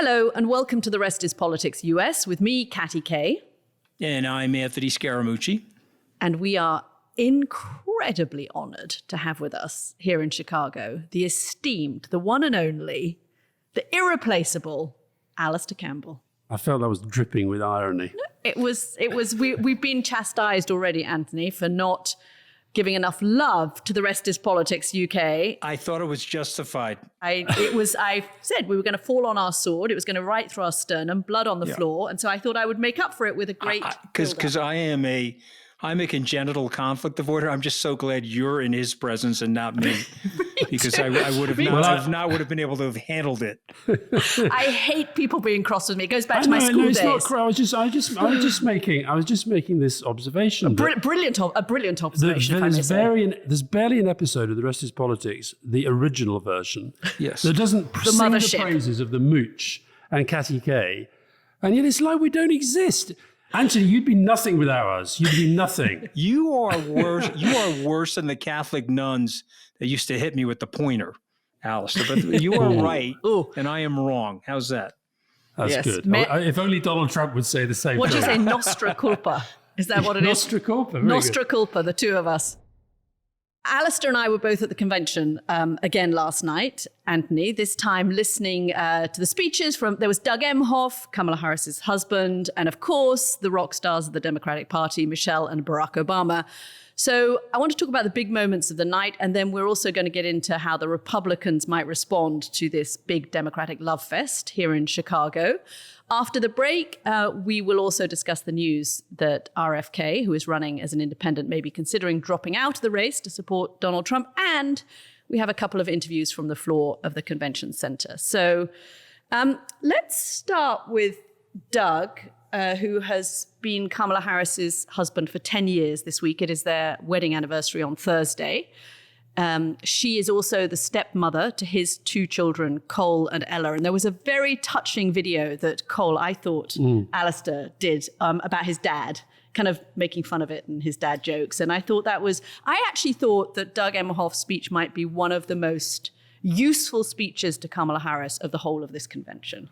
Hello and welcome to The Rest is Politics US with me, Katty Kay. And I'm Anthony Scaramucci. And we are incredibly honored to have with us here in Chicago the esteemed, the one and only, the irreplaceable Alistair Campbell. I felt I was dripping with irony. We've been chastised already, Anthony, for not giving enough love to The Rest is Politics UK. I thought it was justified. I said we were going to fall on our sword. It was going to right through our sternum, blood on the floor. And so I thought I would make up for it with a great Because I'm a congenital conflict avoider. I'm just so glad you're in his presence and not me. Because I would have been able to have handled it. I hate people being cross with me. It goes back to my school days. It's not. I was just making this observation. A brilliant observation. There's barely an episode of The Rest is Politics, the original version, that doesn't sing the praises of the Mooch and Katty Kay, and yet it's like we don't exist. Anthony, you'd be nothing without us. You'd be nothing. You are worse. You are worse than the Catholic nuns that used to hit me with the pointer, Alistair. But you are right, and I am wrong. How's that? That's good. If only Donald Trump would say the same thing. What do you say, nostra culpa? Is that what it is? Nostra culpa. Nostra culpa, the two of us. Alistair and I were both at the convention again last night, Anthony, this time listening to the speeches there was Doug Emhoff, Kamala Harris's husband, and of course, the rock stars of the Democratic Party, Michelle and Barack Obama. So I want to talk about the big moments of the night, and then we're also going to get into how the Republicans might respond to this big Democratic love fest here in Chicago. After the break, we will also discuss the news that RFK, who is running as an independent, may be considering dropping out of the race to support Donald Trump. And we have a couple of interviews from the floor of the convention center. So let's start with Doug, who has been Kamala Harris's husband for 10 years this week. It is their wedding anniversary on Thursday. She is also the stepmother to his two children, Cole and Ella. And there was a very touching video that Cole, I thought, Alistair did about his dad, kind of making fun of it and his dad jokes. And I actually thought that Doug Emhoff's speech might be one of the most useful speeches to Kamala Harris of the whole of this convention.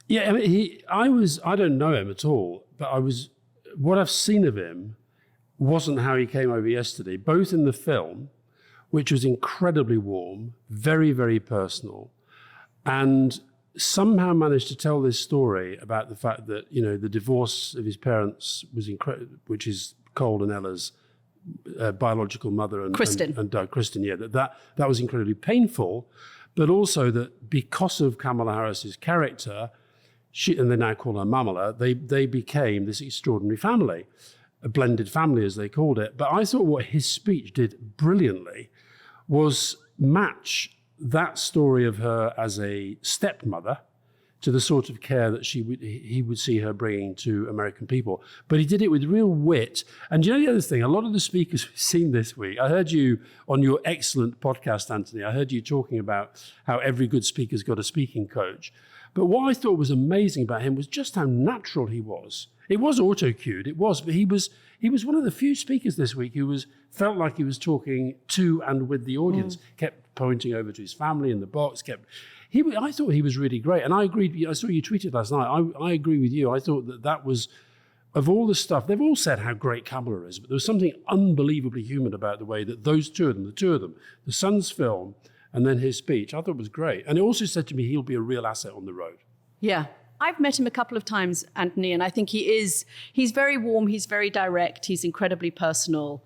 Yeah, I mean, I don't know him at all, but what I've seen of him wasn't how he came over yesterday, both in the film, which was incredibly warm, very, very personal, and somehow managed to tell this story about the fact that, the divorce of his parents was incredible, which is Cole and Ella's biological mother and Kristen. And Doug, Kristen, that was incredibly painful, but also that because of Kamala Harris's character, and they now call her Mamala, they became this extraordinary family, a blended family as they called it. But I thought what his speech did brilliantly was match that story of her as a stepmother to the sort of care that he would see her bringing to American people. But he did it with real wit. And the other thing, a lot of the speakers we've seen this week, I heard you on your excellent podcast, Anthony, I heard you talking about how every good speaker's got a speaking coach. But what I thought was amazing about him was just how natural he was. It was auto-cued, but he was one of the few speakers this week who felt like he was talking to and with the audience, kept pointing over to his family in the box, I thought he was really great. And I agreed, I saw you tweeted last night, I agree with you. I thought that was, of all the stuff, they've all said how great Kamala is, but there was something unbelievably human about the way that the two of them, the son's film and then his speech, I thought was great. And it also said to me, he'll be a real asset on the road. Yeah. I've met him a couple of times, Anthony, and I think he's very warm, he's very direct, he's incredibly personal.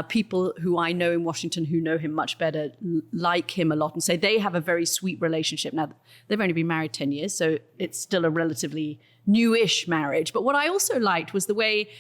People who I know in Washington who know him much better like him a lot and say they have a very sweet relationship. Now, they've only been married 10 years, so it's still a relatively newish marriage. But what I also liked was the way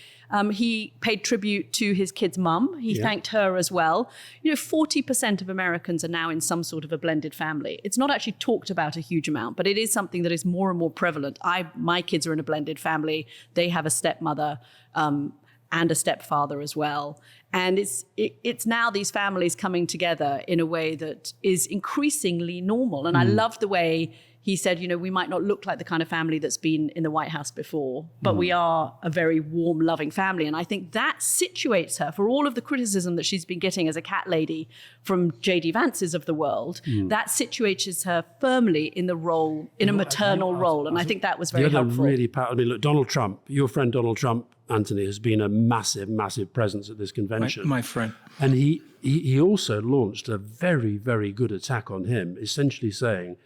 he paid tribute to his kid's mum. He thanked her as well. 40% of Americans are now in some sort of a blended family. It's not actually talked about a huge amount, but it is something that is more and more prevalent. My kids are in a blended family. They have a stepmother and a stepfather as well. And it's now these families coming together in a way that is increasingly normal. And I love the way he said, we might not look like the kind of family that's been in the White House before, but we are a very warm, loving family. And I think that situates her for all of the criticism that she's been getting as a cat lady from J.D. Vance's of the world. That situates her firmly in the role, in a maternal role. And I think that was very helpful. Look, Donald Trump, your friend Donald Trump, Anthony, has been a massive, massive presence at this convention. My friend. And he also launched a very, very good attack on him, essentially saying,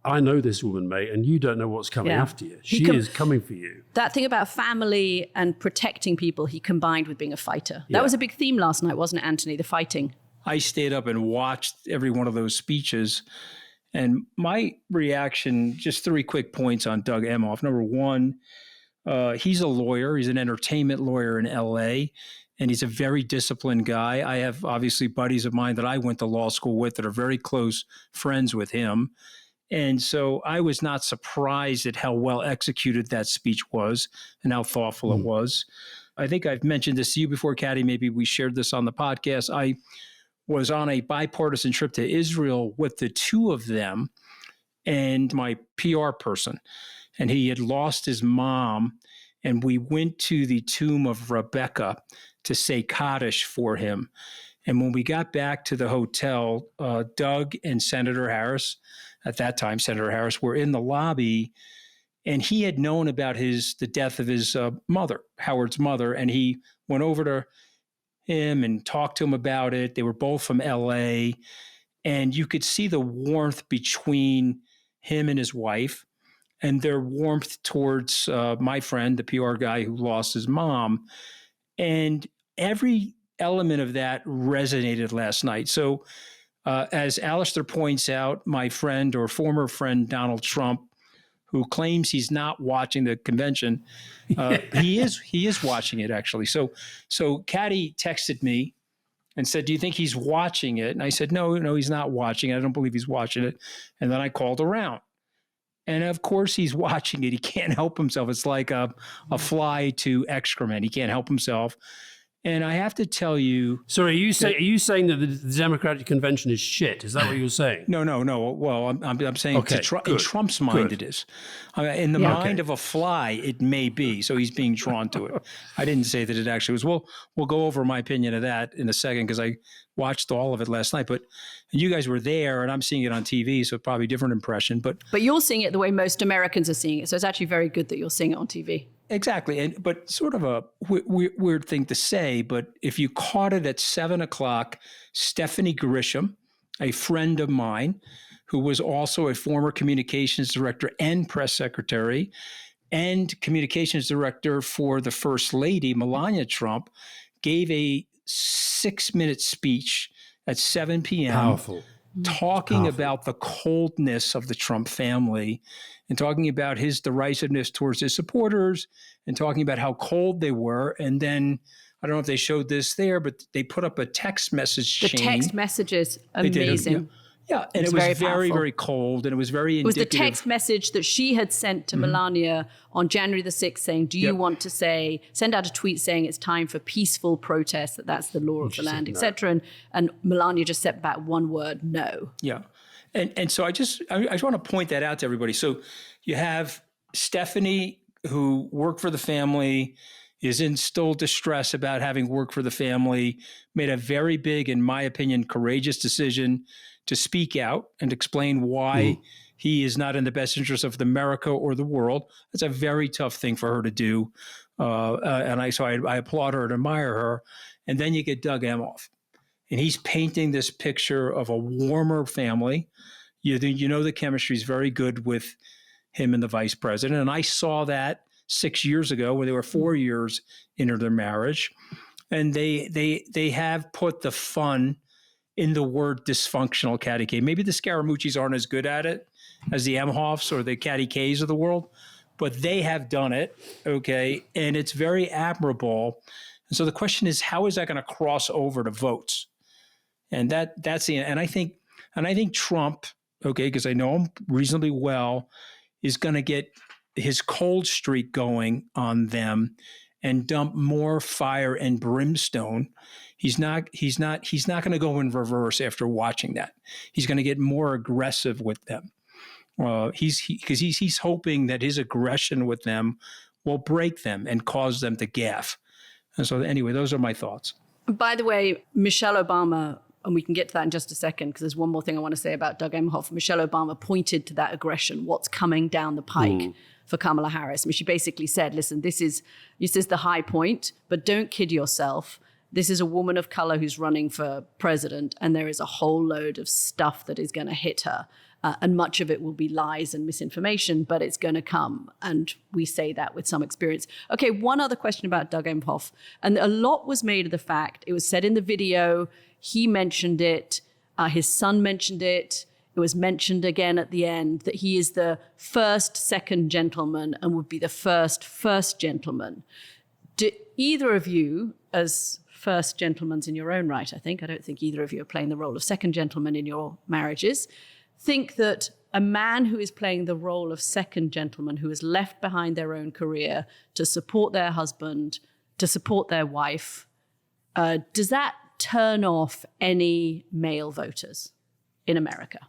I know this woman, mate, and you don't know what's coming after you. She is coming for you. That thing about family and protecting people, he combined with being a fighter. That was a big theme last night, wasn't it, Anthony? The fighting. I stayed up and watched every one of those speeches. And my reaction, just 3 quick points on Doug Emhoff. Number one, he's a lawyer. He's an entertainment lawyer in L.A., and he's a very disciplined guy. I have obviously buddies of mine that I went to law school with that are very close friends with him. And so I was not surprised at how well executed that speech was and how thoughtful it was. I think I've mentioned this to you before, Caddy. Maybe we shared this on the podcast. I was on a bipartisan trip to Israel with the two of them and my PR person. And he had lost his mom. And we went to the tomb of Rebecca to say Kaddish for him. And when we got back to the hotel, Doug and Senator Harris, at that time, Senator Harris, were in the lobby, and he had known about the death of his mother, Howard's mother, and he went over to him and talked to him about it. They were both from L.A., and you could see the warmth between him and his wife, and their warmth towards my friend, the PR guy who lost his mom, and every element of that resonated last night. So as Alistair points out, my friend or former friend Donald Trump, who claims he's not watching the convention, he is watching it actually. So Caddy texted me and said, "Do you think he's watching it?" And I said, "No, he's not watching it. I don't believe he's watching it." And then I called around, and of course he's watching it. He can't help himself. It's like a fly to excrement. He can't help himself. And I have to tell you... Sorry, are you saying that the Democratic Convention is shit? Is that what you're saying? No. Well, I'm saying in Trump's mind it is. In the mind of a fly, it may be. So he's being drawn to it. I didn't say that it actually was. We'll go over my opinion of that in a second because I watched all of it last night. But you guys were there, and I'm seeing it on TV, so probably a different impression. But you're seeing it the way most Americans are seeing it. So it's actually very good that you're seeing it on TV. Exactly. But sort of a weird thing to say, but if you caught it at 7:00, Stephanie Grisham, a friend of mine, who was also a former communications director and press secretary and communications director for the First Lady, Melania Trump, gave a 6-minute speech at 7 p.m. Powerful. Talking about the coldness of the Trump family and talking about his derisiveness towards his supporters and talking about how cold they were. And then, I don't know if they showed this there, but they put up a text message chain. The text messages, amazing. Yeah, and it was very, very cold, and it was very indicative. It was the text message that she had sent to Melania on January the 6th saying, do you want to send out a tweet saying it's time for peaceful protest, that's the law of the land, etc. And Melania just set back one word, no. Yeah. And so I just want to point that out to everybody. So you have Stephanie, who worked for the family, is in still distress about having worked for the family, made a very big, in my opinion, courageous decision to speak out and explain why he is not in the best interest of America or the world. That's a very tough thing for her to do. And I applaud her and admire her. And then you get Doug Emhoff. And he's painting this picture of a warmer family. You know the chemistry is very good with him and the vice president. And I saw that 6 years ago when they were 4 years into their marriage. And they have put the fun in the word dysfunctional, Caddy K. Maybe the Scaramucci's aren't as good at it as the Emhoffs or the Caddy Ks of the world, but they have done it, okay? And it's very admirable. And so the question is, how is that going to cross over to votes? And I think Trump, okay, because I know him reasonably well, is going to get his cold streak going on them and dump more fire and brimstone. He's not going to go in reverse after watching that. He's going to get more aggressive with them. He's hoping that his aggression with them will break them and cause them to gaffe. And so anyway, those are my thoughts. By the way, Michelle Obama, and we can get to that in just a second because there's one more thing I want to say about Doug Emhoff. Michelle Obama pointed to that aggression, what's coming down the pike for Kamala Harris. I mean, she basically said, listen, this is the high point, but don't kid yourself. This is a woman of color who's running for president, and there is a whole load of stuff that is going to hit her. And much of it will be lies and misinformation, but it's going to come. And we say that with some experience. Okay, one other question about Doug Emhoff. And a lot was made of the fact, it was said in the video, he mentioned it, his son mentioned it, it was mentioned again at the end, that he is the first second gentleman and would be the first gentleman. Do either of you, as first gentlemen in your own right, I don't think either of you are playing the role of second gentleman in your marriages, think that a man who is playing the role of second gentleman, who has left behind their own career to support their husband, to support their wife, does that turn off any male voters in America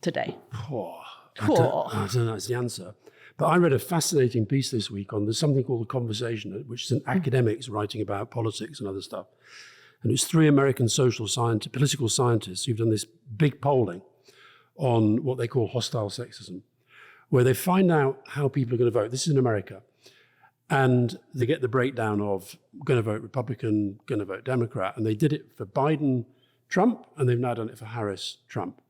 today? I don't know that's the answer. But I read a fascinating piece this week on there's something called The Conversation, which is an academics writing about politics and other stuff. And it's 3 American political scientists who've done this big polling on what they call hostile sexism, where they find out how people are going to vote. This is in America. And they get the breakdown of going to vote Republican, going to vote Democrat. And they did it for Biden, Trump, and they've now done it for Harris, Trump.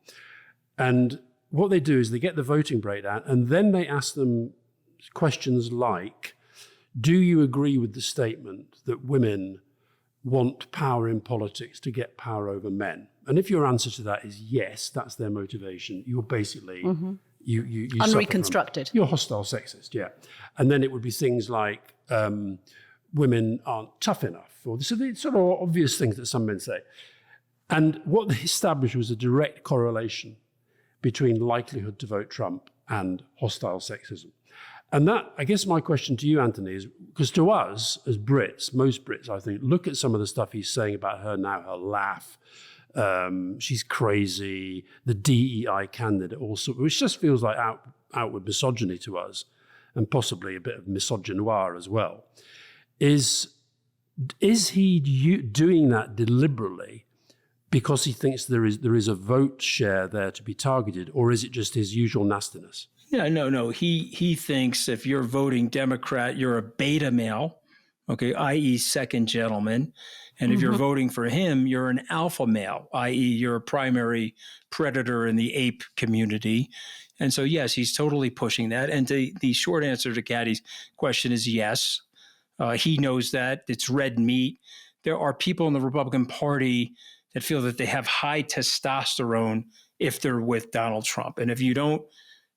And what they do is they get the voting breakdown, and then they ask them questions like, do you agree with the statement that women want power in politics to get power over men? And if your answer to that is yes, that's their motivation, you're basically you unreconstructed. You're hostile sexist, yeah. And then it would be things like women aren't tough enough, or so the sort of obvious things that some men say. And what they established was a direct correlation between likelihood to vote Trump and hostile sexism. And that, I guess my question to you, Anthony, is because to us as Brits, most Brits, I think, look at some of the stuff he's saying about her now, her laugh, she's crazy, the DEI candidate also, which just feels like outward misogyny to us, and possibly a bit of misogynoir as well. Is he doing that deliberately because he thinks there is a vote share there to be targeted, or is it just his usual nastiness? Yeah, no. He thinks if you're voting Democrat, you're a beta male, okay, i.e. second gentleman. And if you're voting for him, you're an alpha male, i.e. you're a primary predator in the ape community. And so, yes, he's totally pushing that. And the short answer to Kathy's question is yes. He knows that. It's red meat. There are people in the Republican Party that feel that they have high testosterone if they're with Donald Trump. And if you don't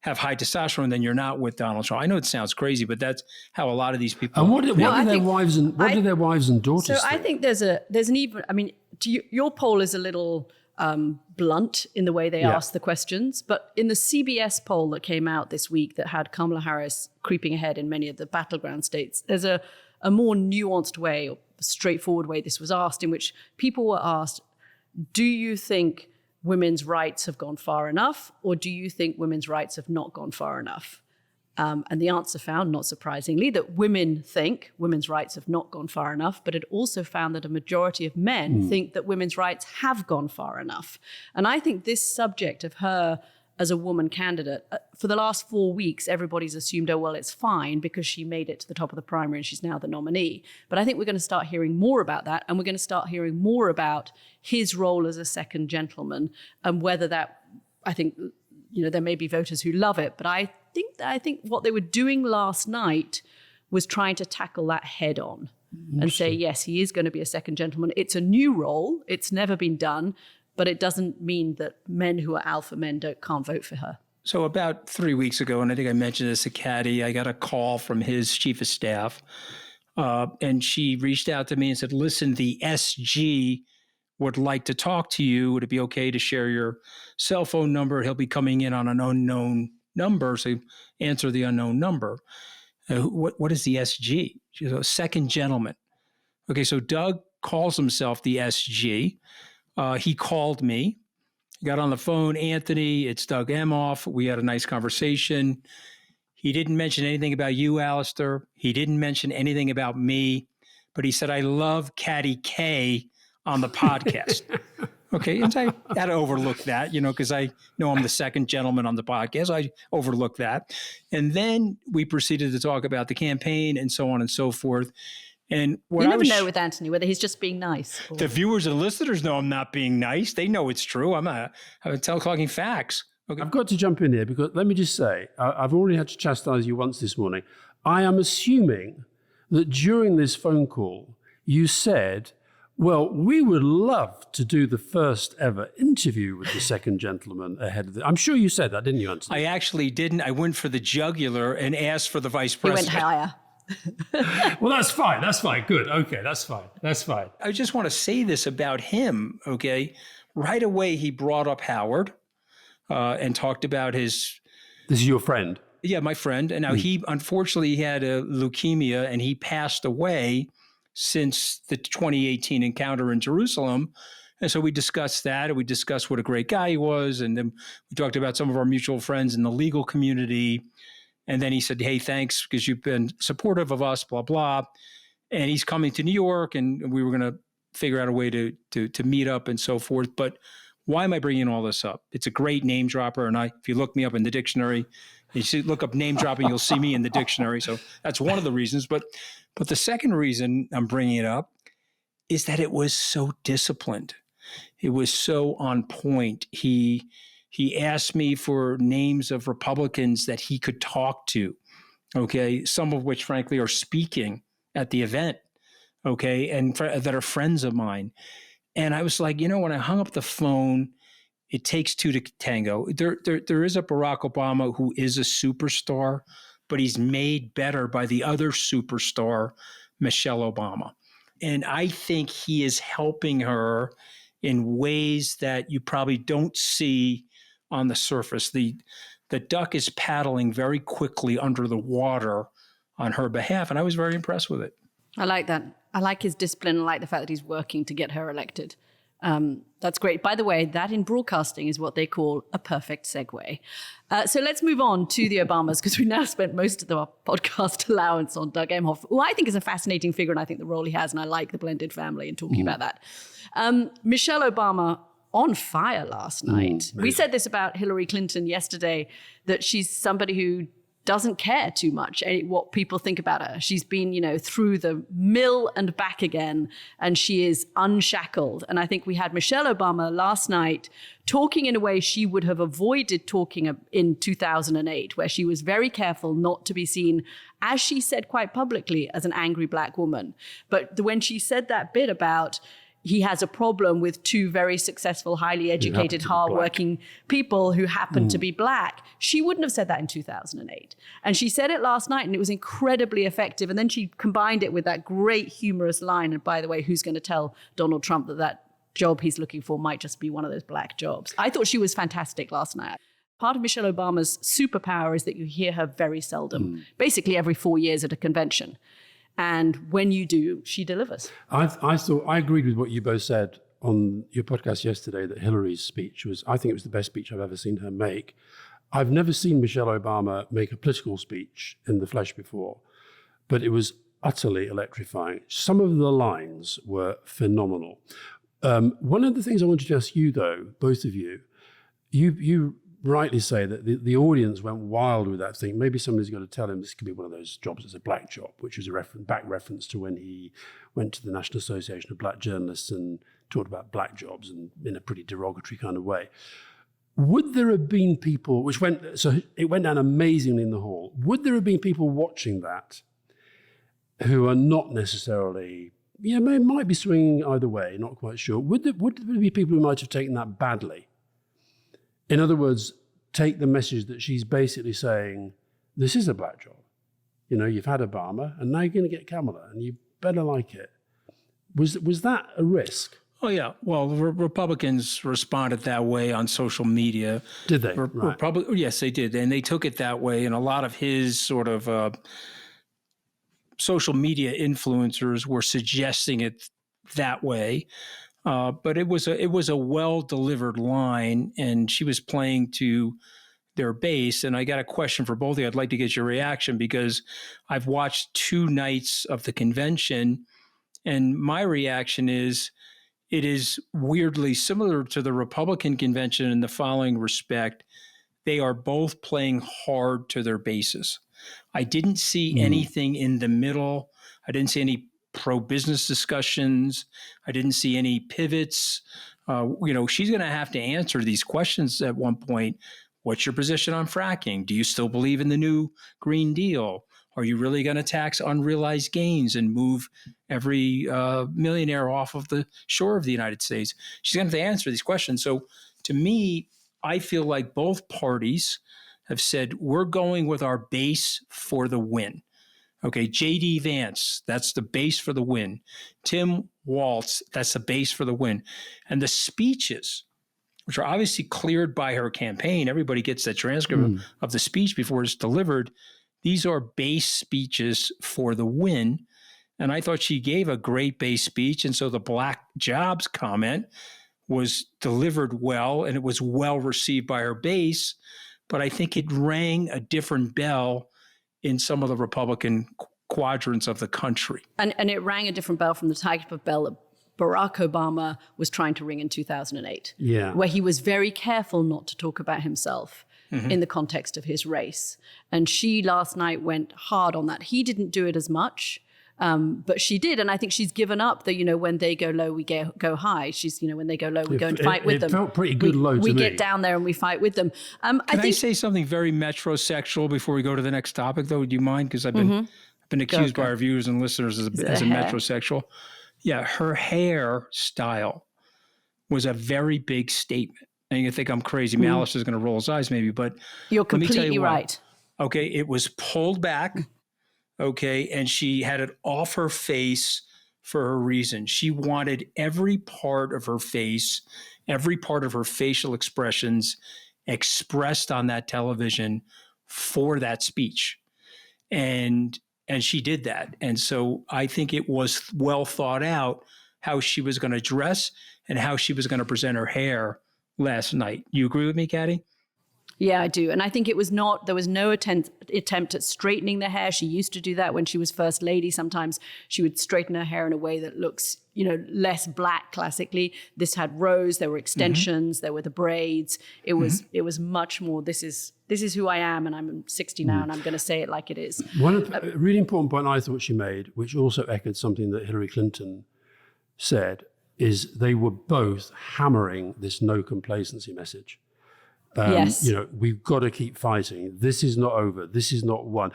have high testosterone, then you're not with Donald Trump. I know it sounds crazy, but that's how a lot of these people. And what do their wives and daughters So think? I think there's an even. I mean, your poll is a little blunt in the way they ask the questions, but in the CBS poll that came out this week that had Kamala Harris creeping ahead in many of the battleground states, there's a more nuanced way, or straightforward way this was asked, in which people were asked, do you think women's rights have gone far enough, or do you think women's rights have not gone far enough? And the answer found, not surprisingly, that women think women's rights have not gone far enough, but it also found that a majority of men think that women's rights have gone far enough. And I think this subject of her as a woman candidate, for the last 4 weeks, everybody's assumed, oh, well, it's fine because she made it to the top of the primary and she's now the nominee. But I think we're going to start hearing more about that, and we're going to start hearing more about his role as a second gentleman, and whether that, I think, there may be voters who love it, but I think what they were doing last night was trying to tackle that head on and say, yes, he is going to be a second gentleman. It's a new role. It's never been done. But it doesn't mean that men who are alpha men can't vote for her. So about 3 weeks ago, and I think I mentioned this to Caddy, I got a call from his chief of staff, and she reached out to me and said, listen, the SG would like to talk to you. Would it be okay to share your cell phone number? He'll be coming in on an unknown number, so answer the unknown number. What is the SG? She's a second gentleman. Okay, so Doug calls himself the SG. He called me, Got on the phone, Anthony, it's Doug Emhoff. We had a nice conversation. He didn't mention anything about you, Alistair. He didn't mention anything about me, but he said, I love Caddy K on the podcast. Okay. And I had to overlook that, because I know I'm the second gentleman on the podcast. I overlooked that. And then we proceeded to talk about the campaign and so on and so forth. And what you never know with Anthony whether he's just being nice. Or... The viewers and listeners know I'm not being nice. They know it's true. I'm talking facts. Okay. I've got to jump in here because let me just say, I've already had to chastise you once this morning. I am assuming that during this phone call, you said, well, we would love to do the first ever interview with the second gentleman ahead of I'm sure you said that, didn't you, Anthony? I actually didn't. I went for the jugular and asked for the vice president. He went higher. Well, that's fine. That's fine. Good. Okay, that's fine. That's fine. I just want to say this about him, okay? Right away, he brought up Howard and talked about his... This is your friend? Yeah, my friend. And now he, unfortunately, had a leukemia and he passed away since the 2018 encounter in Jerusalem. And so we discussed that, and we discussed what a great guy he was. And then we talked about some of our mutual friends in the legal community. And then he said, hey, thanks, because you've been supportive of us, blah, blah. And he's coming to New York, and we were going to figure out a way to meet up and so forth. But why am I bringing all this up? It's a great name dropper. And if you look me up in the dictionary, look up name dropping, you'll see me in the dictionary. So that's one of the reasons. But the second reason I'm bringing it up is that it was so disciplined. It was so on point. He asked me for names of Republicans that he could talk to, okay, some of which, frankly, are speaking at the event, okay, and that are friends of mine. And I was like, when I hung up the phone, it takes two to tango. There is a Barack Obama who is a superstar, but he's made better by the other superstar, Michelle Obama. And I think he is helping her in ways that you probably don't see on the surface. The duck is paddling very quickly under the water on her behalf, and I was very impressed with it. I like that. I like his discipline. I like the fact that he's working to get her elected. That's great. By the way, that in broadcasting is what they call a perfect segue. So let's move on to the Obamas, because we now spent most of our podcast allowance on Doug Emhoff, who I think is a fascinating figure, and I think the role he has, and I like the blended family and talking about that. Michelle Obama on fire last night. We said this about Hillary Clinton yesterday, that she's somebody who doesn't care too much what people think about her. She's been, through the mill and back again, and she is unshackled. And I think we had Michelle Obama last night talking in a way she would have avoided talking in 2008, where she was very careful not to be seen, as she said quite publicly, as an angry black woman. But when she said that bit about he has a problem with two very successful, highly educated, hardworking people who happen to be black, she wouldn't have said that in 2008. And she said it last night, and it was incredibly effective. And then she combined it with that great humorous line. And by the way, who's going to tell Donald Trump that job he's looking for might just be one of those black jobs? I thought she was fantastic last night. Part of Michelle Obama's superpower is that you hear her very seldom, basically every 4 years at a convention. And when you do, she delivers. I agreed with what you both said on your podcast yesterday, that Hillary's speech I think it was the best speech I've ever seen her make. I've never seen Michelle Obama make a political speech in the flesh before, but it was utterly electrifying. Some of the lines were phenomenal. One of the things I wanted to ask you, though, both of you rightly say that the audience went wild with that thing. Maybe somebody's got to tell him this could be one of those jobs as a black job, which was a back reference to when he went to the National Association of Black Journalists and talked about black jobs and in a pretty derogatory kind of way. Would there have been people, so it went down amazingly in the hall. Would there have been people watching that who are not necessarily, might be swinging either way, not quite sure. Would there be people who might have taken that badly? In other words, take the message that she's basically saying, this is a black job. You've had Obama, and now you're going to get Kamala, and you better like it. Was that a risk? Oh, yeah. Well, Republicans responded that way on social media. Did they? Right. Yes, they did. And they took it that way. And a lot of his sort of social media influencers were suggesting it that way. But it was a well delivered line, and she was playing to their base. And I got a question for both of you. I'd like to get your reaction because I've watched 2 nights of the convention, and my reaction is it is weirdly similar to the Republican convention in the following respect. They are both playing hard to their bases. I didn't see anything in the middle. I didn't see any pro-business discussions. I didn't see any pivots. She's going to have to answer these questions at one point. What's your position on fracking? Do you still believe in the new Green Deal? Are you really going to tax unrealized gains and move every millionaire off of the shore of the United States? She's going to have to answer these questions. So to me, I feel like both parties have said, we're going with our base for the win. Okay, J.D. Vance, that's the base for the win. Tim Walz, that's the base for the win. And the speeches, which are obviously cleared by her campaign, everybody gets that transcript of the speech before it's delivered. These are base speeches for the win. And I thought she gave a great base speech. And so the Black Jobs comment was delivered well, and it was well received by her base. But I think it rang a different bell in some of the Republican quadrants of the country. And it rang a different bell from the type of bell that Barack Obama was trying to ring in 2008, where he was very careful not to talk about himself in the context of his race. And she last night went hard on that. He didn't do it as much, but she did. And I think she's given up that, when they go low, we go high. She's, when they go low, we go and fight with them. It felt pretty good low to we me. get down there and we fight with them. Can I say something very metrosexual before we go to the next topic, though? Would you mind? Because I've been accused by our viewers and listeners as a metrosexual. Yeah, her hair style was a very big statement. And you think I'm crazy. Malice is going to roll his eyes maybe, but you're completely right. Okay, it was pulled back, okay, and she had it off her face for her reason. She wanted every part of her face, every part of her facial expressions expressed on that television for that speech. And she did that. And so I think it was well thought out how she was going to dress and how she was going to present her hair last night. You agree with me, Kathy? Yeah, I do. And I think there was no attempt at straightening the hair. She used to do that when she was first lady. Sometimes she would straighten her hair in a way that looks, less black classically. This had rows, there were extensions, there were the braids. It was much more, this is who I am, and I'm 60 now, and I'm going to say it like it is. A really important point I thought she made, which also echoed something that Hillary Clinton said, is they were both hammering this no complacency message. Yes. We've got to keep fighting. This is not over. This is not won.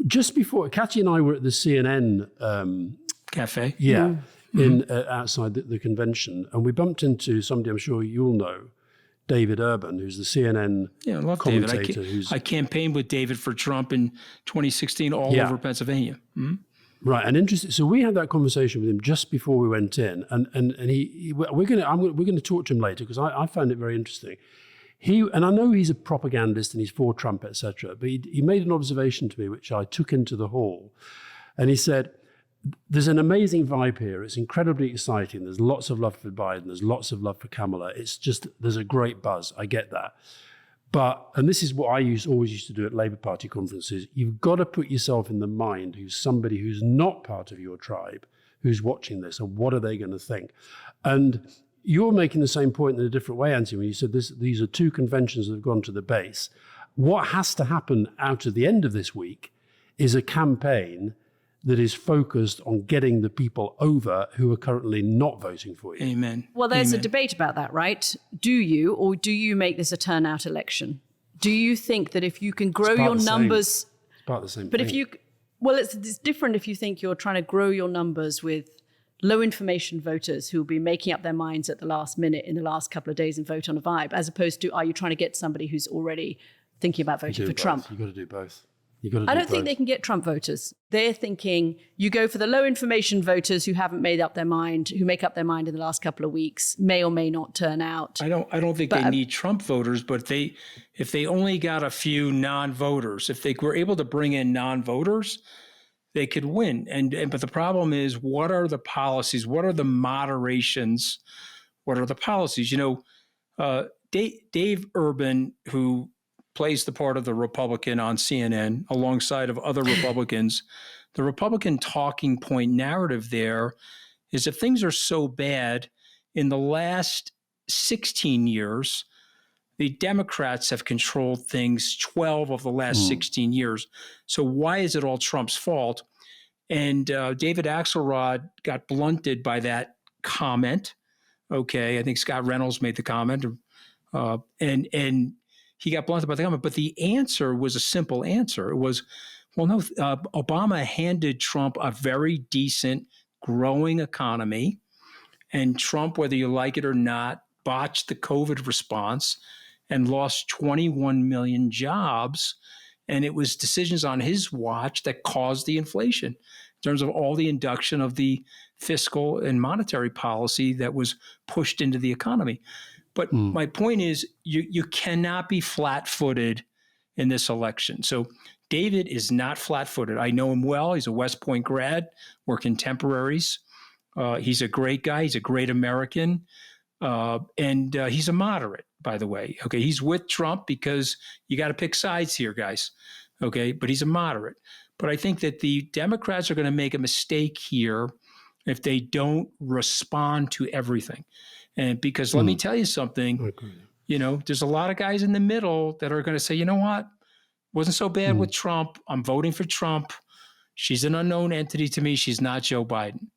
Just before, Kathy and I were at the CNN cafe. Yeah, in outside the convention, and we bumped into somebody I'm sure you'll know, David Urban, who's the CNN commentator. I campaigned with David for Trump in 2016 all over Pennsylvania. Mm-hmm. Right, and interesting. So we had that conversation with him just before we went in, and we're going to talk to him later because I found it very interesting. And I know he's a propagandist and he's for Trump, etc. But he made an observation to me which I took into the hall, and he said, "There's an amazing vibe here. It's incredibly exciting. There's lots of love for Biden. There's lots of love for Kamala. It's just there's a great buzz. I get that." But, and this is what I always used to do at Labour Party conferences, you've got to put yourself in the mind who's somebody who's not part of your tribe, who's watching this, and what are they going to think? And you're making the same point in a different way, Anthony, when you said these are 2 conventions that have gone to the base. What has to happen out of the end of this week is a campaign that is focused on getting the people over who are currently not voting for you. Amen. Well, there's a debate about that, right? Do you make this a turnout election? Do you think that if you can grow your numbers... It's part of the same but thing. It's different if you think you're trying to grow your numbers with low information voters who will be making up their minds at the last minute in the last couple of days and vote on a vibe, as opposed to are you trying to get somebody who's already thinking about voting for Trump? You've got to do both. I don't think they can get Trump voters. They're thinking you go for the low information voters who haven't made up their mind, who make up their mind in the last couple of weeks, may or may not turn out. I don't think they need Trump voters, but if they only got a few non-voters, if they were able to bring in non-voters, they could win. But the problem is, what are the policies? What are the moderations What are the policies? Dave Urban, who plays the part of the Republican on CNN alongside of other Republicans, the Republican talking point narrative there is if things are so bad, in the last 16 years, the Democrats have controlled things 12 of the last 16 years. So why is it all Trump's fault? And David Axelrod got blunted by that comment. Okay, I think Scott Reynolds made the comment, and he got blunted by the comment. But the answer was a simple answer. It was, well, no, Obama handed Trump a very decent, growing economy, and Trump, whether you like it or not, botched the COVID response and lost 21 million jobs. And it was decisions on his watch that caused the inflation in terms of all the induction of the fiscal and monetary policy that was pushed into the economy. But my point is, you cannot be flat-footed in this election. So David is not flat-footed. I know him well. He's a West Point grad. We're contemporaries. He's a great guy. He's a great American. And he's a moderate, by the way. Okay, he's with Trump because you got to pick sides here, guys. Okay, but he's a moderate. But I think that the Democrats are going to make a mistake here if they don't respond to everything. And because let me tell you something, there's a lot of guys in the middle that are going to say, you know what, wasn't so bad with Trump. I'm voting for Trump. She's an unknown entity to me. She's not Joe Biden.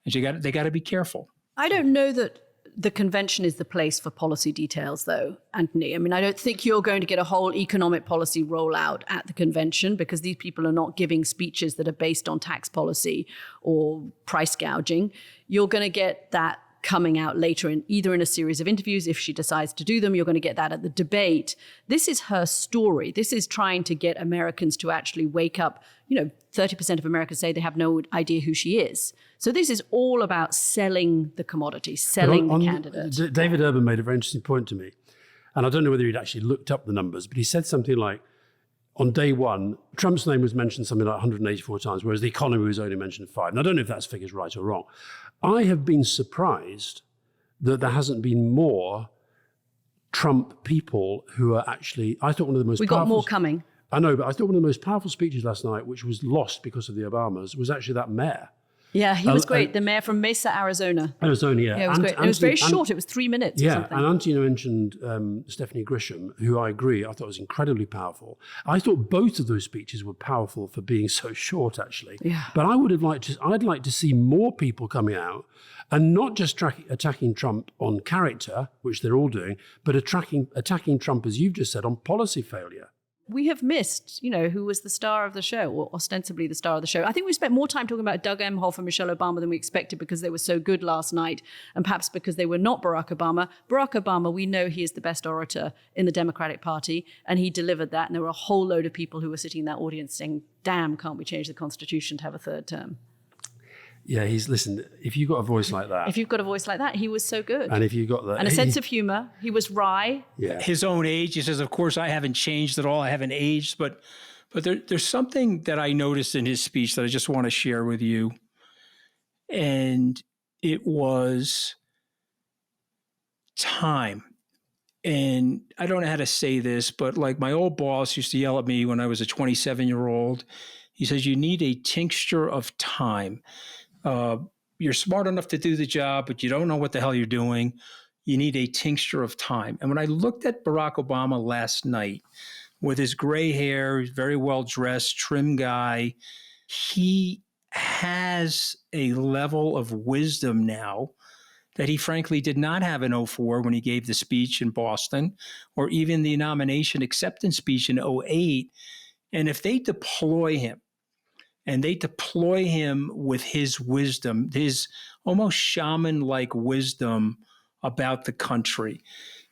And they got to be careful. I don't know that the convention is the place for policy details, though, Anthony. I mean, I don't think you're going to get a whole economic policy rollout at the convention because these people are not giving speeches that are based on tax policy or price gouging. You're going to get that coming out later either in a series of interviews. If she decides to do them, you're going to get that at the debate. This is her story. This is trying to get Americans to actually wake up. 30% of Americans say they have no idea who she is. So this is all about selling the commodity, selling the candidate. David Urban made a very interesting point to me. And I don't know whether he'd actually looked up the numbers, but he said something like, on day one, Trump's name was mentioned something like 184 times, whereas the economy was only mentioned 5. And I don't know if that figure's right or wrong. I have been surprised that there hasn't been more Trump people who are actually, I thought one of the most We got more coming. I know, but I thought one of the most powerful speeches last night, which was lost because of the Obamas, was actually that mayor. Yeah, he was great. The mayor from Mesa, Arizona. Arizona, yeah. Yeah, it was great. It was very short. It was 3 minutes or something. And Anthony mentioned Stephanie Grisham, who I agree, I thought was incredibly powerful. I thought both of those speeches were powerful for being so short, actually. Yeah. But I'd like to see more people coming out and not just attacking Trump on character, which they're all doing, but attacking Trump, as you've just said, on policy failure. We have missed, who was the star of the show, or ostensibly the star of the show. I think we spent more time talking about Doug Emhoff and Michelle Obama than we expected because they were so good last night, and perhaps because they were not Barack Obama. Barack Obama, we know he is the best orator in the Democratic Party, and he delivered that. And there were a whole load of people who were sitting in that audience saying, damn, can't we change the Constitution to have a third term? Yeah, listen, if you've got a voice like that. If you've got a voice like that, he was so good. And if you've got that. And a sense of humor. He was wry. Yeah. His own age. He says, of course, I haven't changed at all. I haven't aged. But there's something that I noticed in his speech that I just want to share with you. And it was time. And I don't know how to say this, but like my old boss used to yell at me when I was a 27-year-old. He says, you need a tincture of time. You're smart enough to do the job, but you don't know what the hell you're doing. You need a tincture of time. And when I looked at Barack Obama last night with his gray hair, very well dressed, trim guy, he has a level of wisdom now that he frankly did not have in 2004 when he gave the speech in Boston, or even the nomination acceptance speech in 2008. And if they deploy him, and they deploy him with his wisdom, his almost shaman-like wisdom about the country.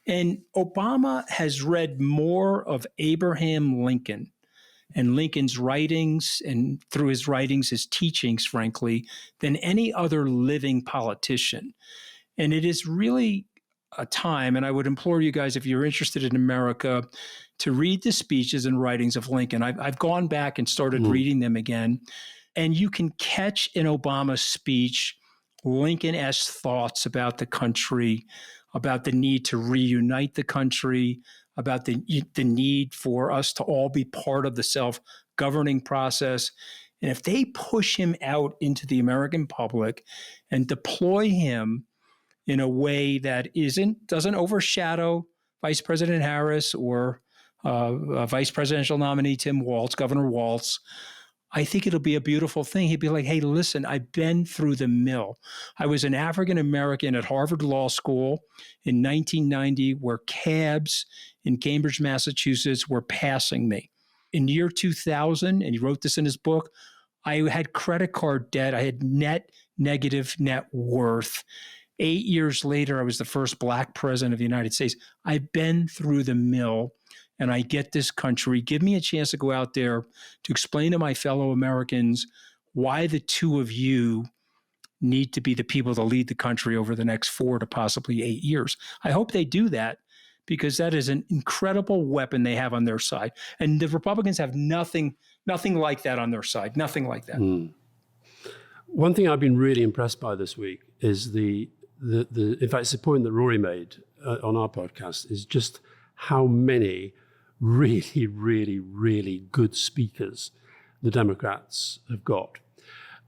And Obama has read more of Abraham Lincoln and Lincoln's writings, and through his writings, his teachings, frankly, than any other living politician. And it is really a time, and I would implore you guys, if you're interested in America, to read the speeches and writings of Lincoln. I've gone back and started reading them again, and you can catch in Obama's speech Lincoln-esque thoughts about the country, about the need to reunite the country, about the need for us to all be part of the self-governing process. And if they push him out into the American public and deploy him in a way that doesn't overshadow Vice President Harris or Vice Presidential nominee Tim Walz, Governor Walz, I think it'll be a beautiful thing. He'd be like, hey, listen, I've been through the mill. I was an African-American at Harvard Law School in 1990 where cabs in Cambridge, Massachusetts were passing me. In year 2000, and he wrote this in his book, I had credit card debt. I had negative net worth. 8 years later, I was the first Black president of the United States. I've been through the mill. And I get this country. Give me a chance to go out there to explain to my fellow Americans why the two of you need to be the people to lead the country over the next 4 to possibly 8 years. I hope they do that because that is an incredible weapon they have on their side. And the Republicans have nothing like that on their side, nothing like that. One thing I've been really impressed by this week is in fact, it's a point that Rory made on our podcast, is just how many really, really, really good speakers the Democrats have got.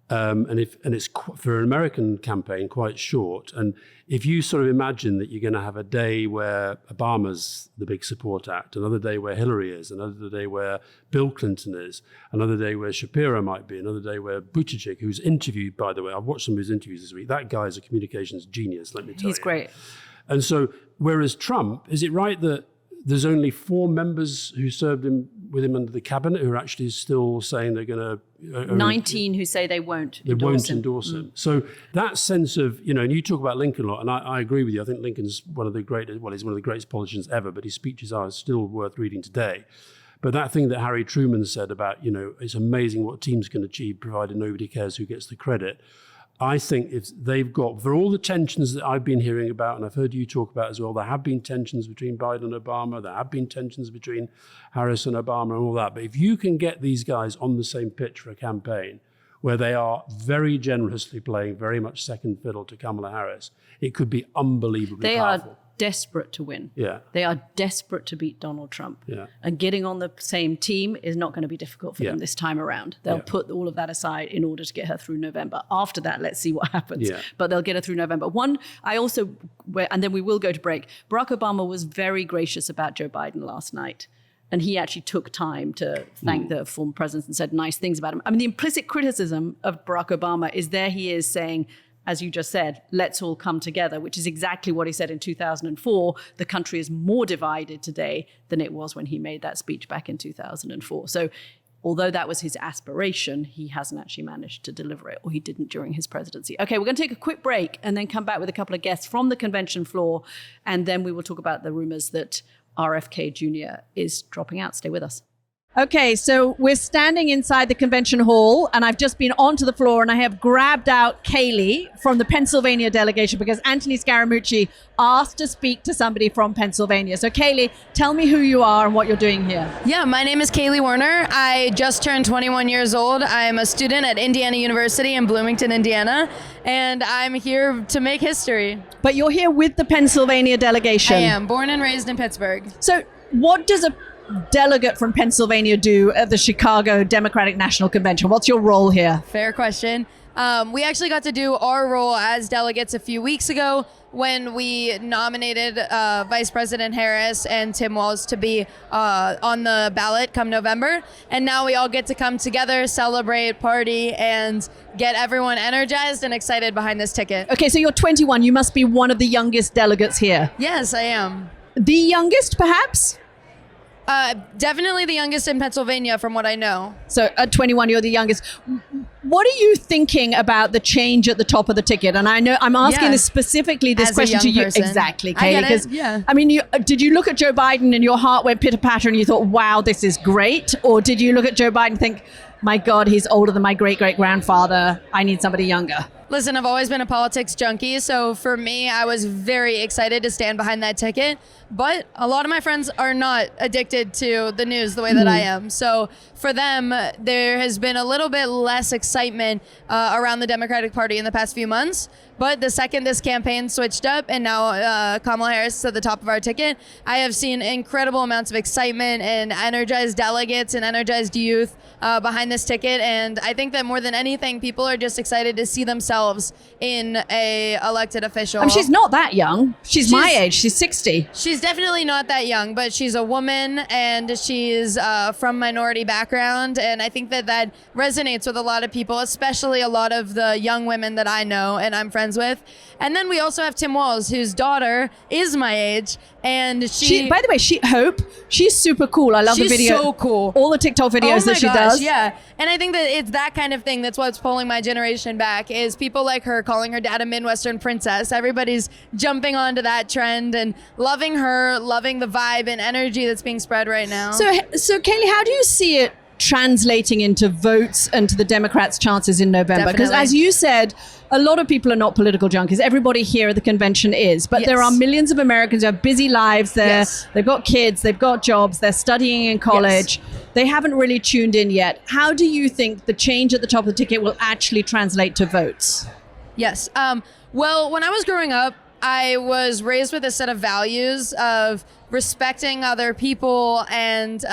And it's for an American campaign quite short. And if you sort of imagine that you're going to have a day where Obama's the big support act, another day where Hillary is, another day where Bill Clinton is, another day where Shapiro might be, another day where Buttigieg, who's interviewed, by the way, I've watched some of his interviews this week. That guy is a communications genius, let me tell you. He's great. And so, whereas Trump, is it right that there's only 4 members who served with him under the cabinet who are actually still saying they're going to... 19 who say they won't endorse him. So that sense of, and you talk about Lincoln a lot, and I agree with you. I think Lincoln's he's one of the greatest politicians ever, but his speeches are still worth reading today. But that thing that Harry Truman said about, it's amazing what teams can achieve provided nobody cares who gets the credit. I think if they've got, for all the tensions that I've been hearing about, and I've heard you talk about as well, there have been tensions between Biden and Obama, there have been tensions between Harris and Obama and all that. But if you can get these guys on the same pitch for a campaign where they are very generously playing very much second fiddle to Kamala Harris, it could be unbelievably powerful. They are desperate to win. Yeah. They are desperate to beat Donald Trump. Yeah. And getting on the same team is not going to be difficult for them this time around. They'll put all of that aside in order to get her through November. After that, let's see what happens. Yeah. But they'll get her through November. And then we will go to break. Barack Obama was very gracious about Joe Biden last night. And he actually took time to thank the former president and said nice things about him. I mean, the implicit criticism of Barack Obama is there he is saying, as you just said, let's all come together, which is exactly what he said in 2004. The country is more divided today than it was when he made that speech back in 2004. So although that was his aspiration, he hasn't actually managed to deliver it, or he didn't during his presidency. Okay, we're going to take a quick break and then come back with a couple of guests from the convention floor, and then we will talk about the rumors that RFK Jr. is dropping out. Stay with us. Okay, so we're standing inside the convention hall, and I've just been onto the floor, and I have grabbed out Kaylee from the Pennsylvania delegation because Anthony Scaramucci asked to speak to somebody from Pennsylvania. So Kaylee, tell me who you are and what you're doing here. Yeah, my name is Kaylee Warner. I just turned 21 years old. I'm a student at Indiana University in Bloomington, Indiana, and I'm here to make history. But you're here with the Pennsylvania delegation. I am, born and raised in Pittsburgh. So what does a delegate from Pennsylvania do at the Chicago Democratic National Convention? What's your role here? Fair question. We actually got to do our role as delegates a few weeks ago when we nominated Vice President Harris and Tim Walz to be on the ballot come November. And now we all get to come together, celebrate, party, and get everyone energized and excited behind this ticket. Okay, so you're 21. You must be one of the youngest delegates here. Yes, I am. The youngest, perhaps? Definitely the youngest in Pennsylvania from what I know. So at 21, you're the youngest. What are you thinking about the change at the top of the ticket? And I know I'm asking this specifically this As question to you. person. Exactly, Kaylee. Because I mean, did you look at Joe Biden and your heart went pitter-patter and you thought, wow, this is great? Or did you look at Joe Biden and think, my God, he's older than my great-great-grandfather. I need somebody younger? Listen, I've always been a politics junkie, so for me, I was very excited to stand behind that ticket. But a lot of my friends are not addicted to the news the way that I am. So for them, there has been a little bit less excitement around the Democratic Party in the past few months. But the second this campaign switched up and now Kamala Harris is at the top of our ticket, I have seen incredible amounts of excitement and energized delegates and energized youth behind this ticket. And I think that more than anything, people are just excited to see themselves in a elected official. I mean, she's not that young. She's my age. She's 60. She's definitely not that young, but she's a woman and she's from minority background. And I think that that resonates with a lot of people, especially a lot of the young women that I know and I'm friends with. And then we also have Tim Walz, whose daughter is my age. And she by the way, she's super cool. I love the video. She's so cool. All the TikTok videos that she does. Yeah. And I think that it's that kind of thing that's what's pulling my generation back, is people like her calling her dad a Midwestern princess. Everybody's jumping onto that trend and loving her, loving the vibe and energy that's being spread right now. So Kaylee, how do you see it translating into votes and to the Democrats' chances in November? Because as you said, a lot of people are not political junkies. Everybody here at the convention is, but there are millions of Americans who have busy lives. They've got kids, they've got jobs, they're studying in college. They haven't really tuned in yet. How do you think the change at the top of the ticket will actually translate to votes? Yes. Well, when I was growing up, I was raised with a set of values of respecting other people and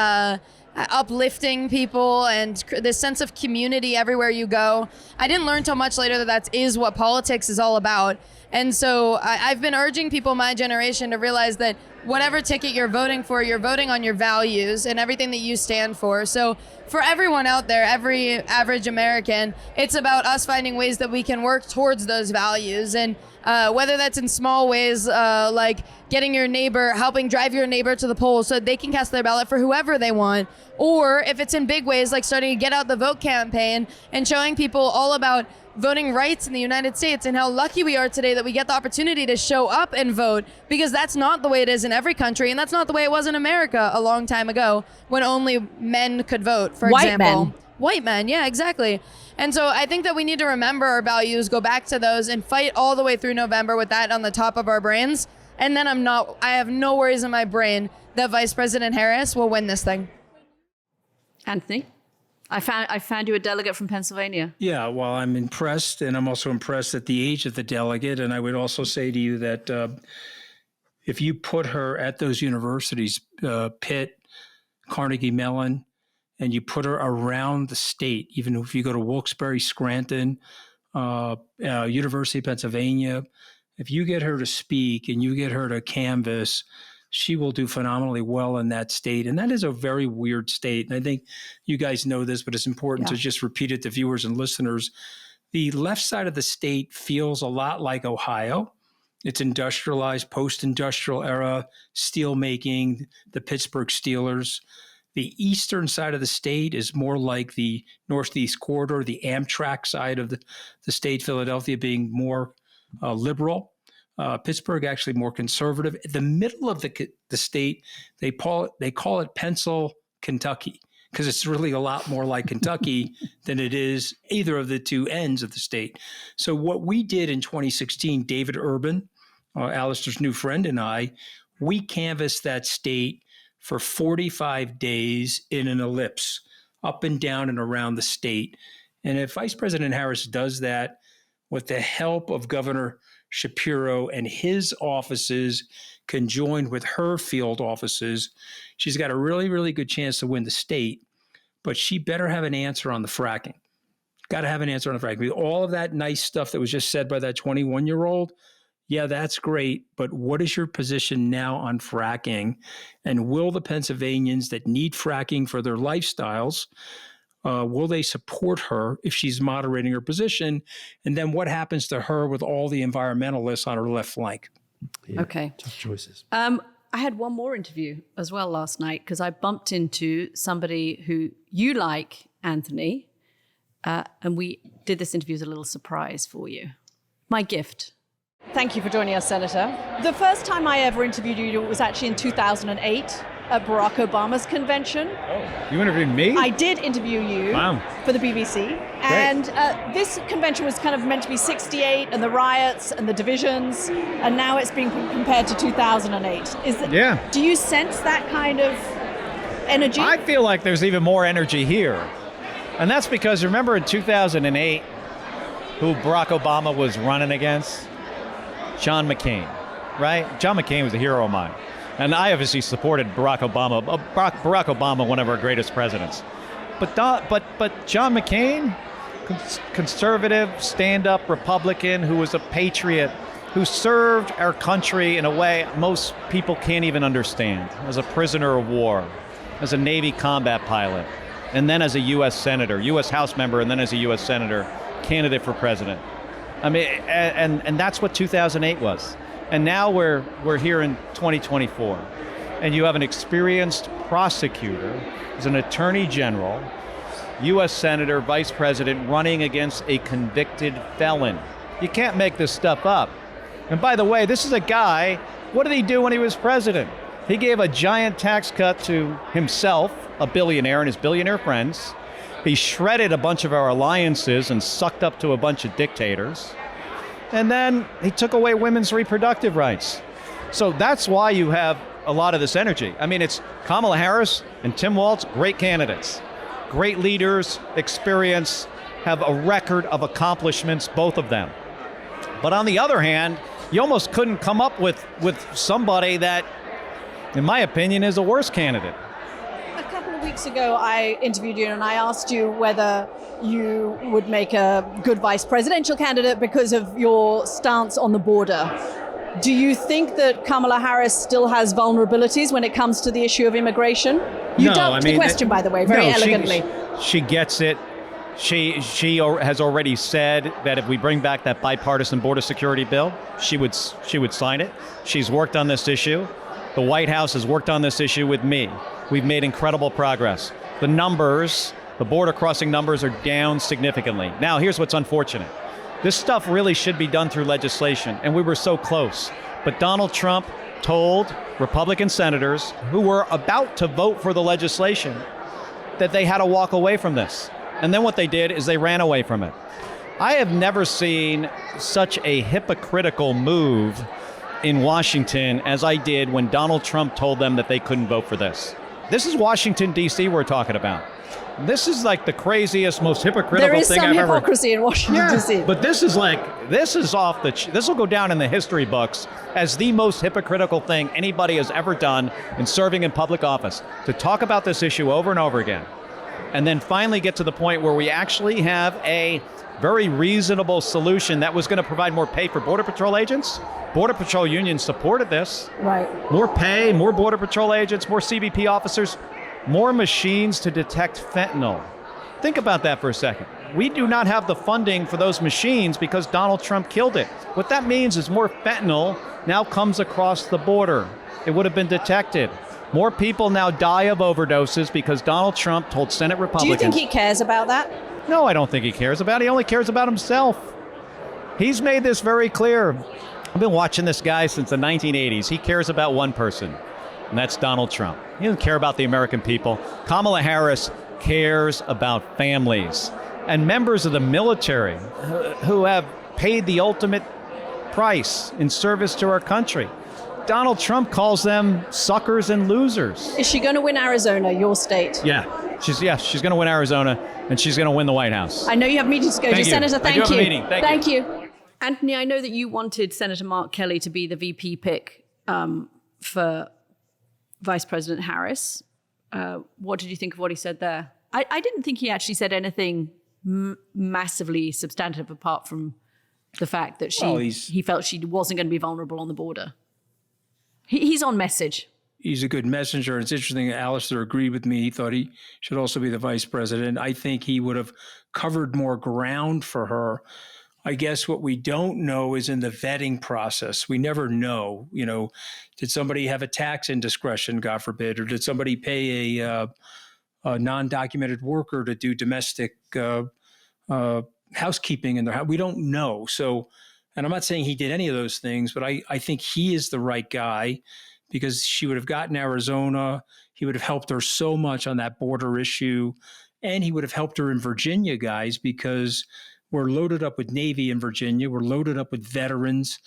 uplifting people and this sense of community everywhere you go. I didn't learn till much later that is what politics is all about. And so I've been urging people my generation to realize that whatever ticket you're voting for, you're voting on your values and everything that you stand for. So for everyone out there, every average American, it's about us finding ways that we can work towards those values. And whether that's in small ways like getting your neighbor, helping drive your neighbor to the polls so they can cast their ballot for whoever they want, or if it's in big ways like starting a Get Out the Vote campaign and showing people all about voting rights in the United States and how lucky we are today that we get the opportunity to show up and vote, because that's not the way it is in every country, and that's not the way it was in America a long time ago when only men could vote, for example. White men, yeah, exactly. And so I think that we need to remember our values, go back to those, and fight all the way through November with that on the top of our brains. And then I have no worries in my brain that Vice President Harris will win this thing. Anthony, I found you a delegate from Pennsylvania. Yeah, well, I'm impressed, and I'm also impressed at the age of the delegate. And I would also say to you that if you put her at those universities, Pitt, Carnegie Mellon, and you put her around the state, even if you go to Wilkes-Barre, Scranton, University of Pennsylvania, if you get her to speak and you get her to canvass, she will do phenomenally well in that state. And that is a very weird state. And I think you guys know this, but it's important to just repeat it to viewers and listeners. The left side of the state feels a lot like Ohio. It's industrialized, post-industrial era, steel making, the Pittsburgh Steelers. The eastern side of the state is more like the Northeast Corridor, the Amtrak side of the state, Philadelphia being more liberal. Pittsburgh actually more conservative. The middle of the state, they call it Pencil, Kentucky, because it's really a lot more like Kentucky than it is either of the two ends of the state. So what we did in 2016, David Urban, Alistair's new friend, and I, we canvassed that state for 45 days in an ellipse, up and down and around the state. And if Vice President Harris does that with the help of Governor Shapiro and his offices conjoined with her field offices, she's got a really, really good chance to win the state. But she better have an answer on the fracking. Got to have an answer on the fracking. All of that nice stuff that was just said by that 21-year-old, yeah, that's great. But what is your position now on fracking? And will the Pennsylvanians that need fracking for their lifestyles, will they support her if she's moderating her position? And then what happens to her with all the environmentalists on her left flank? Yeah, okay. Tough choices. I had one more interview as well last night because I bumped into somebody who you like, Anthony, and we did this interview as a little surprise for you. My gift. Thank you for joining us, Senator. The first time I ever interviewed you was actually in 2008. at Barack Obama's convention. Oh, you interviewed me? I did interview you for the BBC. And this convention was kind of meant to be 68 and the riots and the divisions, and now it's being compared to 2008. Do you sense that kind of energy? I feel like there's even more energy here. And that's because, remember in 2008, who Barack Obama was running against? John McCain, right? John McCain was a hero of mine. And I obviously supported Barack Obama. Barack Obama, one of our greatest presidents. But John McCain, conservative, stand-up Republican who was a patriot, who served our country in a way most people can't even understand, as a prisoner of war, as a Navy combat pilot, and then as a U.S. Senator, U.S. House member, and then as a U.S. Senator, candidate for president. I mean, and that's what 2008 was. And now we're here in 2024, and you have an experienced prosecutor, as an attorney general, U.S. Senator, vice president, running against a convicted felon. You can't make this stuff up. And by the way, this is a guy, what did he do when he was president? He gave a giant tax cut to himself, a billionaire, and his billionaire friends. He shredded a bunch of our alliances and sucked up to a bunch of dictators. And then he took away women's reproductive rights. So that's why you have a lot of this energy. I mean, it's Kamala Harris and Tim Walz, great candidates, great leaders, experience, have a record of accomplishments, both of them. But on the other hand, you almost couldn't come up with somebody that, in my opinion, is a worse candidate. A couple of weeks ago, I interviewed you and I asked you whether you would make a good vice presidential candidate because of your stance on the border. Do you think that Kamala Harris still has vulnerabilities when it comes to the issue of immigration? You dumped the question, by the way, very elegantly. She gets it. She has already said that if we bring back that bipartisan border security bill, she would sign it. She's worked on this issue. The White House has worked on this issue with me. We've made incredible progress. The numbers, the border crossing numbers, are down significantly. Now, here's what's unfortunate. This stuff really should be done through legislation, and we were so close. But Donald Trump told Republican senators who were about to vote for the legislation that they had to walk away from this. And then what they did is they ran away from it. I have never seen such a hypocritical move in Washington as I did when Donald Trump told them that they couldn't vote for this. This is Washington, D.C. we're talking about. This is like the craziest, most hypocritical thing I've ever... There is some hypocrisy in Washington, D.C. But this is off the... This will go down in the history books as the most hypocritical thing anybody has ever done in serving in public office, to talk about this issue over and over again, and then finally get to the point where we actually have a very reasonable solution that was going to provide more pay for Border Patrol agents. Border Patrol unions supported this. Right. More pay, more Border Patrol agents, more CBP officers, more machines to detect fentanyl. Think about that for a second. We do not have the funding for those machines because Donald Trump killed it. What that means is more fentanyl now comes across the border. It would have been detected. More people now die of overdoses because Donald Trump told Senate Republicans... Do you think he cares about that? No, I don't think he cares about it. He only cares about himself. He's made this very clear. I've been watching this guy since the 1980s. He cares about one person, and that's Donald Trump. He doesn't care about the American people. Kamala Harris cares about families and members of the military who have paid the ultimate price in service to our country. Donald Trump calls them suckers and losers. Is she going to win Arizona, your state? Yeah, she's going to win Arizona, and she's going to win the White House. I know you have meetings to go to. Senator, thank you. I do have a meeting. Thank you. Anthony, I know that you wanted Senator Mark Kelly to be the VP pick for Vice President Harris. What did you think of what he said there? I didn't think he actually said anything massively substantive apart from the fact that he felt she wasn't going to be vulnerable on the border. He's on message. He's a good messenger. It's interesting. Alistair agreed with me. He thought he should also be the vice president. I think he would have covered more ground for her. I guess what we don't know is in the vetting process. We never know, did somebody have a tax indiscretion, God forbid, or did somebody pay a non-documented worker to do domestic housekeeping in their house? We don't know. So, and I'm not saying he did any of those things, but I think he is the right guy because she would have gotten Arizona. He would have helped her so much on that border issue. And he would have helped her in Virginia, guys, because we're loaded up with Navy in Virginia. We're loaded up with veterans,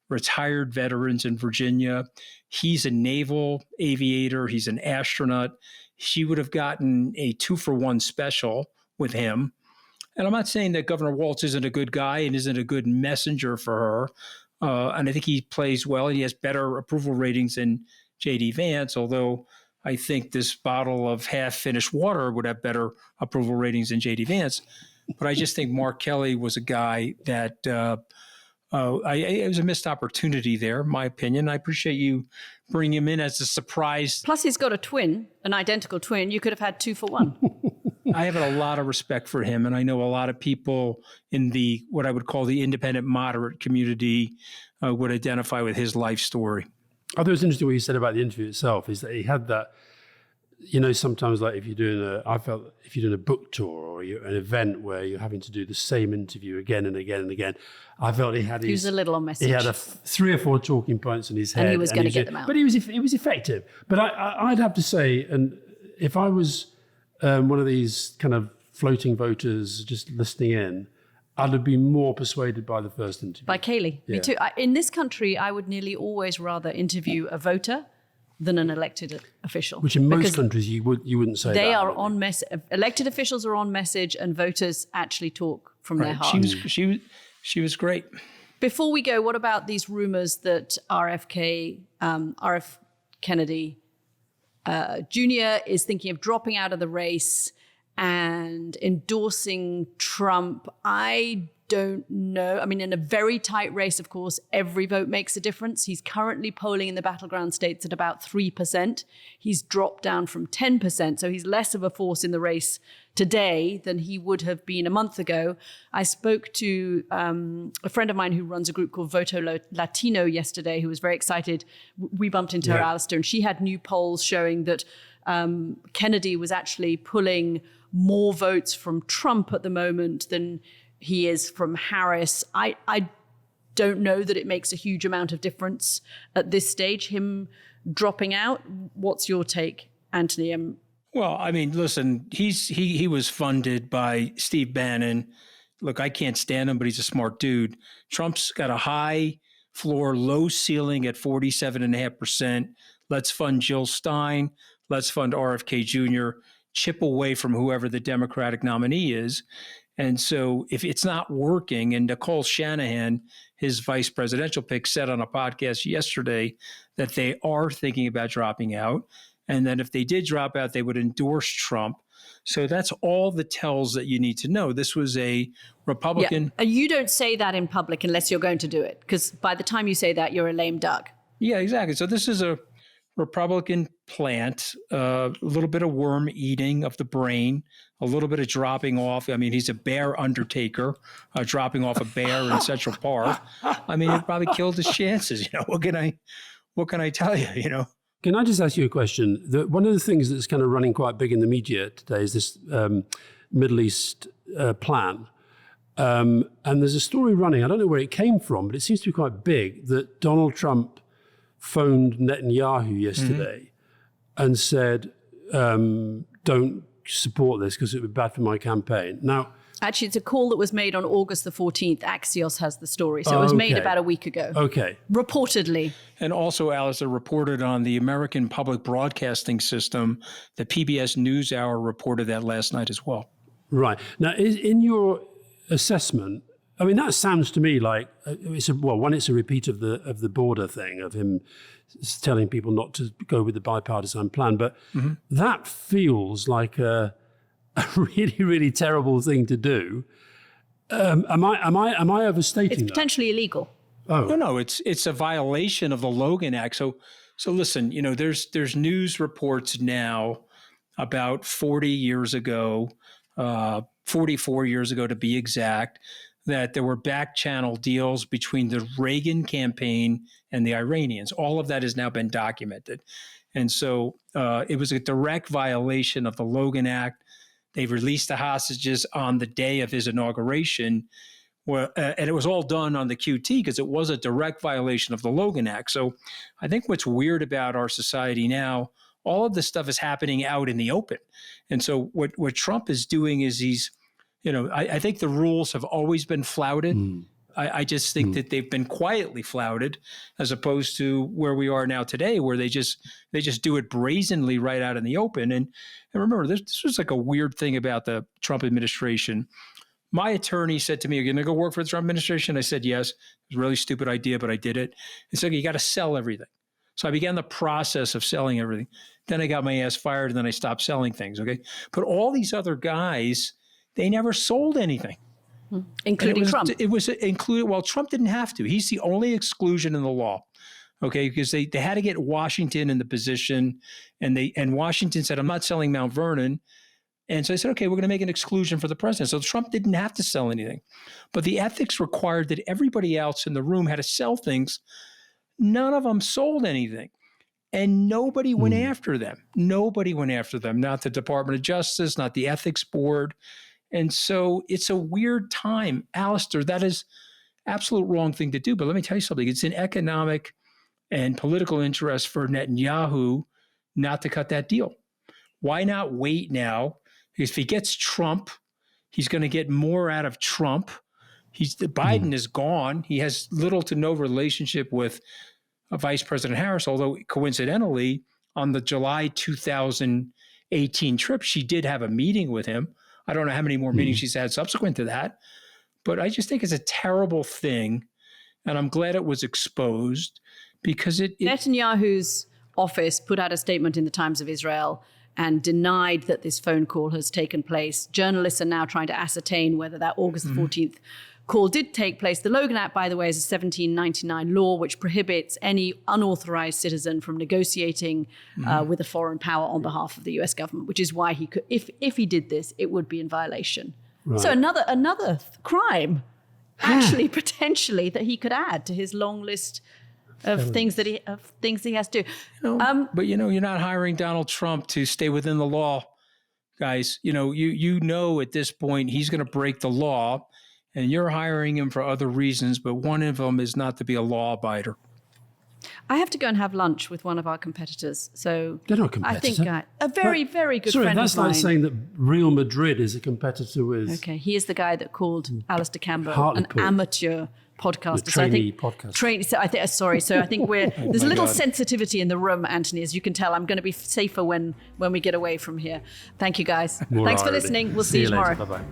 retired veterans in Virginia. He's a naval aviator. He's an astronaut. She would have gotten a 2-for-1 special with him. And I'm not saying that Governor Walz isn't a good guy and isn't a good messenger for her. And I think he plays well. He has better approval ratings than J.D. Vance, although I think this bottle of half-finished water would have better approval ratings than J.D. Vance. But I just think Mark Kelly was a guy that it was a missed opportunity there, in my opinion. I appreciate you bringing him in as a surprise. Plus, he's got a twin, an identical twin. You could have had 2 for 1. I have a lot of respect for him, and I know a lot of people in the what I would call the independent moderate community would identify with his life story. I thought it was interesting what you said about the interview itself, is that he had that, sometimes like if you're doing a book tour or an event where you're having to do the same interview again and again and again, I felt he was a little on message. He had 3 or 4 talking points in his head. And he was going to get them out. But it was effective. But I'd have to say, and if I was one of these kind of floating voters just listening in, I'd have been more persuaded by the first interview. By Kaylee. Yeah. Me too. In this country, I would nearly always rather interview a voter than an elected official. Which in most countries you wouldn't say they that. are on message. Elected officials are on message, and voters actually talk from their heart. She was great. Before we go, what about these rumors that RF Kennedy Jr. is thinking of dropping out of the race and endorsing Trump? I don't know. I mean, in a very tight race, of course, every vote makes a difference. He's currently polling in the battleground states at about 3%. He's dropped down from 10%. So he's less of a force in the race today than he would have been a month ago. I spoke to a friend of mine who runs a group called Voto Latino yesterday, who was very excited. We bumped into her, Alistair, and she had new polls showing that Kennedy was actually pulling more votes from Trump at the moment than he is from Harris. I don't know that it makes a huge amount of difference at this stage, him dropping out. What's your take, Anthony? Well, I mean, listen, he was funded by Steve Bannon. Look, I can't stand him, but he's a smart dude. Trump's got a high floor, low ceiling at 47.5%. Let's fund Jill Stein. Let's fund RFK Jr. Chip away from whoever the Democratic nominee is. And so if it's not working, and Nicole Shanahan, his vice presidential pick, said on a podcast yesterday that they are thinking about dropping out. And then if they did drop out, they would endorse Trump. So that's all the tells that you need to know. This was a Republican. Yeah. You don't say that in public unless you're going to do it, because by the time you say that, you're a lame duck. Yeah, exactly. So this is a Republican plant, a little bit of worm eating of the brain, a little bit of dropping off. I mean, he's a bear undertaker, dropping off a bear in Central Park. I mean, it probably killed his chances. What can I tell you? Can I just ask you a question? One of the things that's kind of running quite big in the media today is this Middle East plan. And there's a story running, I don't know where it came from, but it seems to be quite big, that Donald Trump phoned Netanyahu yesterday and said, don't support this because it would be bad for my campaign. Now, actually, it's a call that was made on August the 14th. Axios has the story. So it was made about a week ago. Okay. Reportedly. And also, Alistair, reported on the American Public Broadcasting System. The PBS NewsHour reported that last night as well. Right. Now, in your assessment, I mean, that sounds to me like it's a repeat of the border thing, of him telling people not to go with the bipartisan plan. But that feels like a really, really terrible thing to do. Am I overstating that? It's potentially illegal. Oh no, it's a violation of the Logan Act. So listen, there's news reports now about 40 years ago, 44 years ago to be exact, that there were back channel deals between the Reagan campaign and the Iranians. All of that has now been documented. And so it was a direct violation of the Logan Act. They released the hostages on the day of his inauguration, Well, and it was all done on the QT because it was a direct violation of the Logan Act. So I think what's weird about our society now, all of this stuff is happening out in the open. And so what Trump is doing is he's, I think the rules have always been flouted. I just think that they've been quietly flouted, as opposed to where we are now today, where they just do it brazenly right out in the open. And remember, this was like a weird thing about the Trump administration. My attorney said to me, "Are you going to go work for the Trump administration?" I said, "Yes." It was a really stupid idea, but I did it. He said, "You got to sell everything." So I began the process of selling everything. Then I got my ass fired, and then I stopped selling things. Okay. But all these other guys, they never sold anything. Including Trump. It was included. Well, Trump didn't have to. He's the only exclusion in the law. Okay. Because they had to get Washington in the position, and Washington said, "I'm not selling Mount Vernon." And so I said, okay, we're going to make an exclusion for the president. So Trump didn't have to sell anything. But the ethics required that everybody else in the room had to sell things. None of them sold anything. And nobody went after them. Nobody went after them. Not the Department of Justice, not the Ethics Board. And so it's a weird time. Alistair, that is absolute wrong thing to do. But let me tell you something. It's in economic and political interest for Netanyahu not to cut that deal. Why not wait now? Because if he gets Trump, he's going to get more out of Trump. Biden is gone. He has little to no relationship with Vice President Harris, although coincidentally, on the July 2018 trip, she did have a meeting with him. I don't know how many more meetings she's had subsequent to that. But I just think it's a terrible thing. And I'm glad it was exposed because Netanyahu's office put out a statement in the Times of Israel and denied that this phone call has taken place. Journalists are now trying to ascertain whether that August the 14th call did take place. The Logan Act, by the way, is a 1799 law which prohibits any unauthorized citizen from negotiating with a foreign power on behalf of the US government, which is why he could, if he did this, it would be in violation. Right. So another crime, actually, potentially, that he could add to his long list of things that he has to do. But you're not hiring Donald Trump to stay within the law, guys. You know at this point he's going to break the law, and you're hiring him for other reasons. But one of them is not to be a law abider. I have to go and have lunch with one of our competitors. So they're not competitors. I think a very, very good friend of mine. That's like saying that Real Madrid is a competitor with. Okay, he is the guy that called Alistair Campbell Hartlepool. an amateur podcaster. Podcaster. So I think there's a little sensitivity in the room, Anthony, as you can tell. I'm going to be safer when we get away from here. Thank you, guys. Thanks for listening. We'll see you tomorrow. Bye-bye.